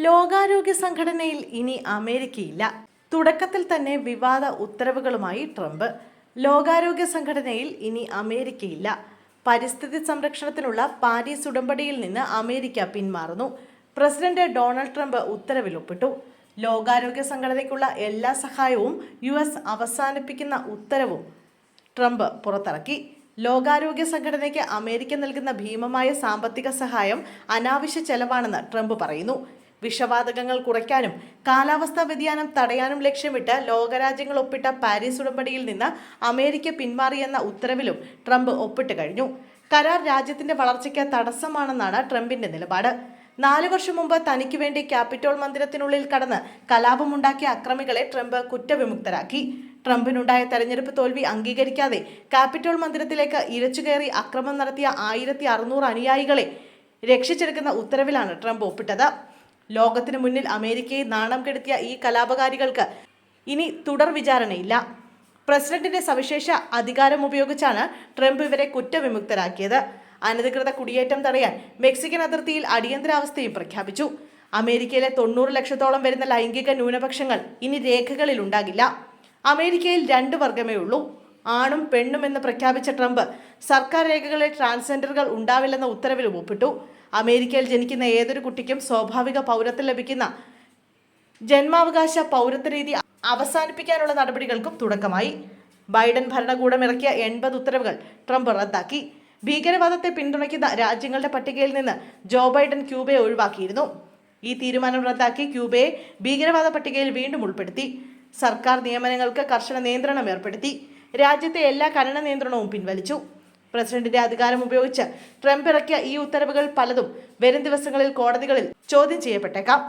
ലോകാരോഗ്യ സംഘടനയിൽ ഇനി അമേരിക്കയില്ല. തുടക്കത്തിൽ തന്നെ വിവാദ ഉത്തരവുകളുമായി ട്രംപ്. ലോകാരോഗ്യ സംഘടനയിൽ ഇനി അമേരിക്കയില്ല. പരിസ്ഥിതി സംരക്ഷണത്തിനുള്ള പാരീസ് ഉടമ്പടിയിൽ നിന്ന് അമേരിക്ക പിന്മാറുന്നു. പ്രസിഡന്റ് ഡൊണാൾഡ് ട്രംപ് ഉത്തരവിൽ ഒപ്പിട്ടു. ലോകാരോഗ്യ സംഘടനയ്ക്കുള്ള എല്ലാ സഹായവും US അവസാനിപ്പിക്കുന്ന ഉത്തരവും ട്രംപ് പുറത്തിറക്കി. ലോകാരോഗ്യ സംഘടനയ്ക്ക് അമേരിക്ക നൽകുന്ന ഭീമമായ സാമ്പത്തിക സഹായം അനാവശ്യ ചെലവാണെന്ന് ട്രംപ് പറയുന്നു. വിഷവാതകങ്ങൾ കുറയ്ക്കാനും കാലാവസ്ഥാ വ്യതിയാനം തടയാനും ലക്ഷ്യമിട്ട് ലോകരാജ്യങ്ങൾ ഒപ്പിട്ട പാരീസ് ഉടമ്പടിയിൽ നിന്ന് അമേരിക്ക പിന്മാറിയെന്ന ഉത്തരവിലും ട്രംപ് ഒപ്പിട്ട് കഴിഞ്ഞു. കരാർ രാജ്യത്തിന്റെ വളർച്ചയ്ക്ക് തടസ്സമാണെന്നാണ് ട്രംപിന്റെ നിലപാട്. 4 വർഷം മുമ്പ് തനിക്ക് വേണ്ടി ക്യാപിറ്റോൾ മന്ദിരത്തിനുള്ളിൽ കടന്ന് കലാപമുണ്ടാക്കിയ അക്രമികളെ ട്രംപ് കുറ്റവിമുക്തരാക്കി. ട്രംപിനുണ്ടായ തെരഞ്ഞെടുപ്പ് തോൽവി അംഗീകരിക്കാതെ ക്യാപിറ്റോൾ മന്ദിരത്തിലേക്ക് ഇരച്ചുകയറി അക്രമം നടത്തിയ 1600 അനുയായികളെ രക്ഷിച്ചെടുക്കുന്ന ഉത്തരവിലാണ് ട്രംപ് ഒപ്പിട്ടത്. ലോകത്തിനു മുന്നിൽ അമേരിക്കയെ നാണം കെടുത്തിയ ഈ കലാപകാരികൾക്ക് ഇനി തുടർ വിചാരണയില്ല. പ്രസിഡന്റിന്റെ സവിശേഷ അധികാരം ഉപയോഗിച്ചാണ് ട്രംപ് ഇവരെ കുറ്റവിമുക്തരാക്കിയത്. അനധികൃത കുടിയേറ്റം തടയാൻ മെക്സിക്കൻ അതിർത്തിയിൽ അടിയന്തരാവസ്ഥയും പ്രഖ്യാപിച്ചു. അമേരിക്കയിലെ 90 ലക്ഷത്തോളം വരുന്ന ലൈംഗിക ന്യൂനപക്ഷങ്ങൾ ഇനി രേഖകളിൽ ഉണ്ടാകില്ല. അമേരിക്കയിൽ 2 വർഗമേ ഉള്ളൂ, ആണും പെണ്ണും എന്ന് പ്രഖ്യാപിച്ച ട്രംപ് സർക്കാർ രേഖകളിൽ ട്രാൻസ്ജെൻഡറുകൾ ഉണ്ടാവില്ലെന്ന ഉത്തരവിലും ഒപ്പിട്ടു. അമേരിക്കയിൽ ജനിക്കുന്ന ഏതൊരു കുട്ടിക്കും സ്വാഭാവിക പൗരത്വം ലഭിക്കുന്ന ജന്മാവകാശ പൗരത്വ രീതി അവസാനിപ്പിക്കാനുള്ള നടപടികൾക്കും തുടക്കമായി. ബൈഡൻ ഭരണകൂടം ഇറക്കിയ 80 ഉത്തരവുകൾ ട്രംപ് റദ്ദാക്കി. ഭീകരവാദത്തെ പിന്തുണയ്ക്കുന്ന രാജ്യങ്ങളുടെ പട്ടികയിൽ നിന്ന് ജോ ബൈഡൻ ക്യൂബയെ ഒഴിവാക്കിയിരുന്നു. ഈ തീരുമാനം റദ്ദാക്കി ക്യൂബയെ ഭീകരവാദ പട്ടികയിൽ വീണ്ടും ഉൾപ്പെടുത്തി. സർക്കാർ നിയമനങ്ങൾക്ക് കർശന നിയന്ത്രണം ഏർപ്പെടുത്തി. രാജ്യത്തെ എല്ലാ ഖനന നിയന്ത്രണവും പിൻവലിച്ചു. പ്രസിഡന്റിന്റെ അധികാരം ഉപയോഗിച്ച് ട്രംപ് ഇറക്കിയ ഈ ഉത്തരവുകൾ പലതും വരും ദിവസങ്ങളിൽ കോടതികളിൽ ചോദ്യം ചെയ്യപ്പെട്ടേക്കാം.